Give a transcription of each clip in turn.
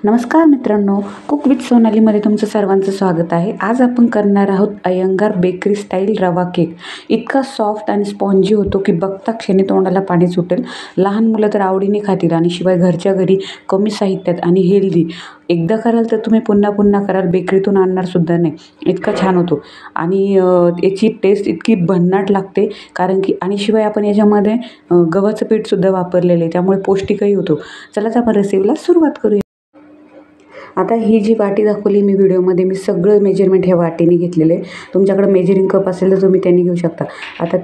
नमस्कार मित्रांनो, cook with सोनालीमध्ये तुमचं सर्वांचं स्वागत आहे. आज आपण करणार आहोत अय्यंगार बेकरी स्टाईल रवा केक. इतका सॉफ्ट आणि स्पॉन्जी होतो की बघता क्षणी तोंडाला पाणी सुटेल. लहान मुलं तर आवडीने खातील आणि शिवाय घरच्या घरी कमी साहित्यात आणि हेल्दी. एकदा कराल तर तुम्ही पुन्हा पुन्हा कराल, बेकरीतून आणणार सुद्धा नाही, इतका छान होतो. आणि याची टेस्ट इतकी भन्नाट लागते, कारण की आणि शिवाय आपण याच्यामध्ये गव्हाचं पीठसुद्धा वापरलेलं आहे, त्यामुळे पौष्टिकही होतो. चला तर आपण रेसिपीला सुरुवात करूया. आता ही जी वाटी दाखवली मी व्हिडिओमध्ये, मी सगळं मेजरमेंट ह्या वाटीने घेतलेलं आहे. तुमच्याकडे मेजरिंग कप असेल तर तुम्ही त्यांनी घेऊ शकता. आता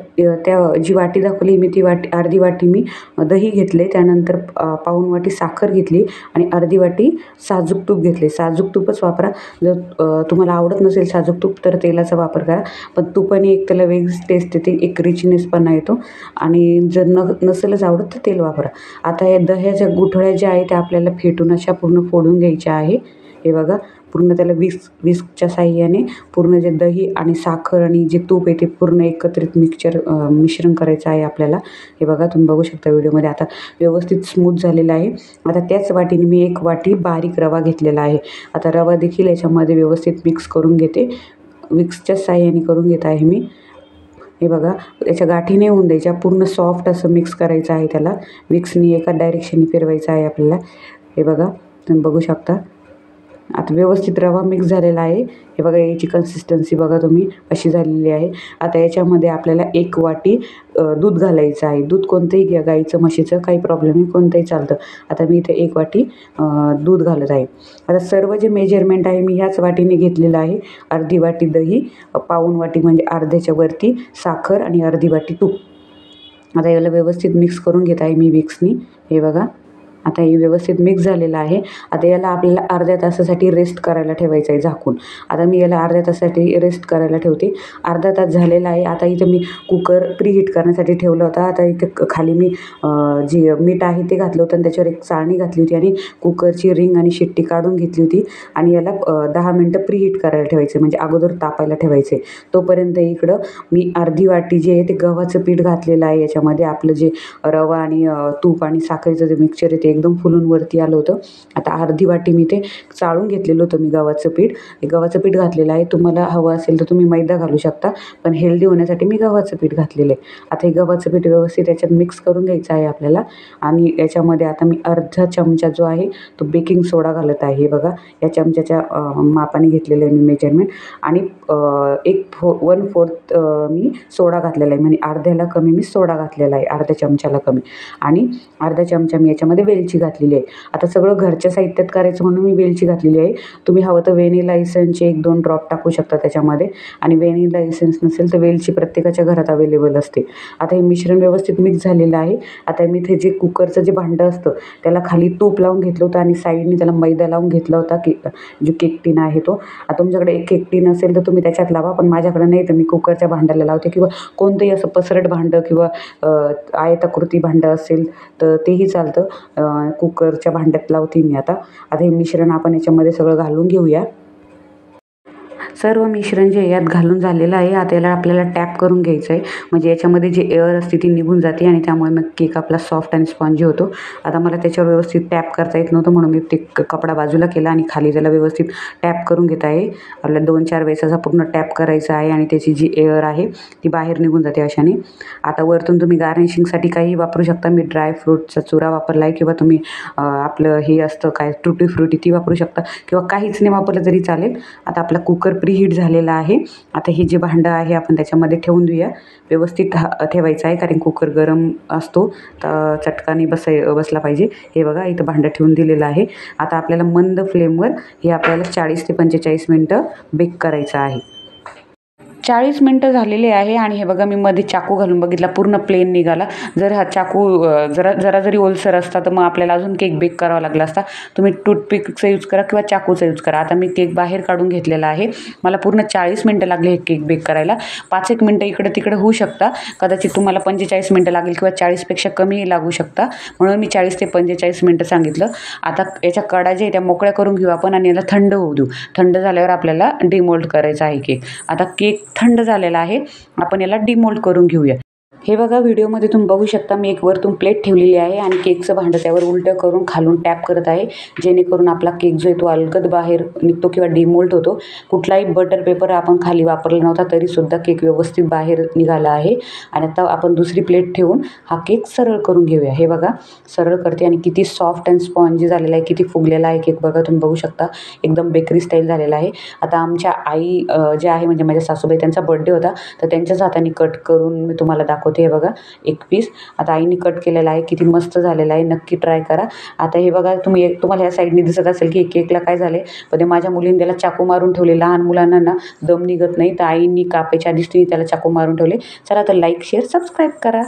त्या जी वाटी दाखवली मी, ती वाटी अर्धी वाटी मी दही घेतले, त्यानंतर पाऊण वाटी साखर घेतली आणि अर्धी वाटी साजूक तूप घेतले. साजूक तूपच वापरा. जर तुम्हाला आवडत नसेल साजूक तूप तर तेलाचा वापर करा, पण तुपाने एक त्याला वेगळीच टेस्ट येते, एक रिचनेसपणा येतो. आणि जर नसेलच आवडत तर तेल वापरा. आता या दह्याच्या गुठळ्या ज्या आहेत त्या आपल्याला फेटून अशा पूर्ण फोडून घ्यायच्या आहे. हे बघा, पूर्ण त्याला विस्कच्या साहाय्याने पूर्ण जे दही आणि साखर आणि जे तूप आहे ते पूर्ण एकत्रित मिश्रण करायचं आहे आपल्याला. हे बघा, तुम्ही बघू शकता व्हिडिओमध्ये. आता व्यवस्थित स्मूथ झालेलं आहे. आता त्याच वाटीने मी एक वाटी बारीक रवा घेतलेला आहे. आता रवा देखील याच्यामध्ये व्यवस्थित मिक्स करून घेते. विक्सच्या साहाय्याने करून घेत आहे मी. हे बघा, याच्या गाठी नाही होऊन द्यायच्या, पूर्ण सॉफ्ट असं मिक्स करायचं आहे त्याला. विक्सनी एका डायरेक्शनने फिरवायचं आहे आपल्याला. हे बघा, तुम्ही बघू शकता. आता व्यवस्थित रवा मिक्स झालेला आहे. हे बघा, याची कन्सिस्टन्सी बघा तुम्ही अशी झालेली आहे. आता याच्यामध्ये आपल्याला एक वाटी दूध घालायचं आहे. दूध कोणतंही घ्या, गाईचं म्हशीचं काही प्रॉब्लेम नाही, कोणतंही चालतं. आता मी इथे एक वाटी दूध घालत आहे. आता सर्व जे मेजरमेंट आहे मी ह्याच वाटीने घेतलेलं आहे. अर्धी वाटी दही, पाऊण वाटी म्हणजे अर्ध्याच्या वरती साखर आणि अर्धी वाटी तूप. आता याला व्यवस्थित मिक्स करून घेत आहे मी विक्सनी. हे बघा, आता हे व्यवस्थित मिक्स झालेलं आहे. आता याला आपल्याला अर्ध्या तासासाठी रेस्ट करायला ठेवायचं आहे झाकून. आता मी याला अर्ध्या तासासाठी रेस्ट करायला ठेवते. अर्धा तास झालेला आहे. आता इथं मी कुकर प्रीहीट करण्यासाठी ठेवलं होतं. आता इथे खाली मी जी मीठ आहे ते घातलं होतं आणि त्याच्यावर एक चाळणी घातली होती आणि कुकरची रिंग आणि शिट्टी काढून घेतली होती. आणि याला 10 मिनटं प्रीहीट करायला ठेवायचे, म्हणजे अगोदर तापायला ठेवायचे. तोपर्यंत इकडं मी अर्धी वाटी जे आहे ते गव्हाचं पीठ घातलेलं आहे. याच्यामध्ये आपलं जे रवा आणि तूप आणि साखरेचं जे मिक्सचर आहे ते एकदम फुलून वरती आलं होतं. आता अर्धी वाटी मी ते चाळून घेतलेलं होतं मी गव्हाचं पीठ. हे गव्हाचं पीठ घातलेलं आहे. तुम्हाला हवं असेल तर तुम्ही मैदा घालू शकता, पण हेल्दी होण्यासाठी मी गव्हाचं पीठ घातलेलं आहे. आता हे गव्हाचं पीठ व्यवस्थित याच्यात मिक्स करून घ्यायचं आहे आपल्याला. आणि याच्यामध्ये आता मी अर्धा चमचा जो आहे तो बेकिंग सोडा घालत आहे. हे बघा, या चमच्याच्या मापाने घेतलेलं आहे मी मेजरमेंट. आणि 1/4 मी सोडा घातलेला आहे, म्हणजे अर्ध्याला कमी मी सोडा घातलेला आहे, अर्ध्या चमच्याला कमी. आणि अर्धा चमचा मी याच्यामध्ये वेलची घातलेली आहे. आता सगळं घरच्या साहित्यात करायचं म्हणून मी वेलची घातलेली आहे. तुम्ही हवं तर व्हॅनिला इसेन्सचे 1-2 ड्रॉप टाकू शकता त्याच्यामध्ये. आणि व्हॅनिला इसेन्स नसेल तर वेलची प्रत्येकाच्या घरात अवेलेबल असते. आता हे मिश्रण व्यवस्थित मिक्स झालेलं आहे. आता मी इथे जे कुकरचं जे भांडं असतं त्याला खाली तूप लावून घेतलं होतं आणि साईडने त्याला मैदा लावून घेतला होता, की जो केक टीन आहे तो. आता तुमच्याकडे एक केक टीन असेल तर तुम्ही त्याच्यात लावा, पण माझ्याकडे नाही तर मी कुकरच्या भांड्याला लावते. किंवा कोणतंही असं पसरट भांडं किंवा आयताकृती भांडं असेल तर तेही चालतं. कुकरच्या भांड्यात लावते मी. आता हे मिश्रण आपण याच्यामध्ये सगळं घालून घेऊया. सर्व मिश्रण जे यात घालून झालेलं आहे. आता याला आपल्याला टॅप करून घ्यायचं आहे, म्हणजे याच्यामध्ये जी एअर असते ती निघून जाते आणि त्यामुळे मग केक आपला सॉफ्ट आणि स्पॉन्जी होतो. आता मला त्याच्यावर व्यवस्थित टॅप करता येत नव्हतं, म्हणून मी ते कपडा बाजूला केला आणि खाली त्याला व्यवस्थित टॅप करून घेत आहे. आपल्याला 2-4 वेळेस असा पूर्ण टॅप करायचा आहे आणि त्याची जी एअर आहे ती बाहेर निघून जाते अशाने. आता वरतून तुम्ही गार्निशिंगसाठी काही वापरू शकता. मी ड्राय फ्रूटचा चुरा वापरला आहे, किंवा तुम्ही आपलं हे असतं काय टुटी फ्रुटी ती वापरू शकता, किंवा काहीच नाही वापरलं तरी चालेल. आता आपला कुकर प्रीहीट झालेला आहे. आता हे जे भांडं आहे आपण त्याच्यामध्ये ठेवून देऊया. व्यवस्थित ठेवायचं आहे, कारण कुकर गरम असतो तर चटकाने बसला पाहिजे. हे बघा, इथं भांडं ठेवून दिलेलं आहे. आता आपल्याला मंद फ्लेमवर हे आपल्याला 40 ते 45 मिनटं बेक करायचं आहे. 40 मिनटं झालेले आहे. आणि हे बघा, मी मध्ये चाकू घालून बघितला, पूर्ण प्लेन निघाला. जर हा चाकू जरा जरी ओलसर असता तर मग आपल्याला अजून केक बेक करावा लागला असता. तुम्ही टूथपिकचा यूज करा किंवा चाकूचा यूज करा. आता मी केक बाहेर काढून घेतलेला आहे. मला पूर्ण 40 मिनटं लागले हे केक बेक करायला. 5-1 मिनटं इकडं तिकडं होऊ शकता, कदाचित तुम्हाला 45 मिनटं लागेल किंवा 40पेक्षा कमी लागू शकता, म्हणून मी 40 ते 45 मिनटं सांगितलं. आता याच्या कडा जे त्या मोकळ्या करून घेऊ आपण आणि याला थंड होऊ देऊ. थंड झाल्यावर आपल्याला डिमोल्ड करायचा आहे केक. आता केक थंड झालेला आहे, आपण याला डिमोल्ड करून घेऊया. हे बघा व्हिडिओमध्ये तुम्ही बघू शकता मी एक वरतून प्लेट ठेवलेली आहे आणि केकचं भांडं त्यावर उलटं करून खालून टॅप करत आहे, जेणेकरून आपला केक जो आहे तो अलगद बाहेर निघतो किंवा डिमोल्ट होतो. कुठलाही बटर पेपर आपण खाली वापरला नव्हता तरीसुद्धा केक व्यवस्थित बाहेर निघाला आहे. आणि आता आपण दुसरी प्लेट ठेवून हा केक सरळ करून घेऊया. हे बघा सरळ करते आणि किती सॉफ्ट अँड स्पॉन्जी झालेला आहे, किती फुगलेला आहे केक बघा तुम्ही बघू शकता. एकदम बेकरी स्टाईल झालेला आहे. आता आमच्या आई जे आहे म्हणजे माझ्या सासूबाई त्यांचा बर्थडे होता तर त्यांच्याच हाताने कट करून मी तुम्हाला दाखवते. हे बघा एक पीस आता आईने कट केलेला आहे, किती मस्त झालेला आहे, नक्की ट्राय करा. आता हे बघा तुम्हाला ह्या साईडने दिसत असेल की केकला काय झाले, पण ते माझ्या मुलीने त्याला चाकू मारून ठेवले. लहान मुलांना ना दम निघत नाही तर आईंनी कापायच्या आधीच तिने त्याला चाकू मारून ठेवले. चला तर लाईक शेअर सबस्क्राईब करा.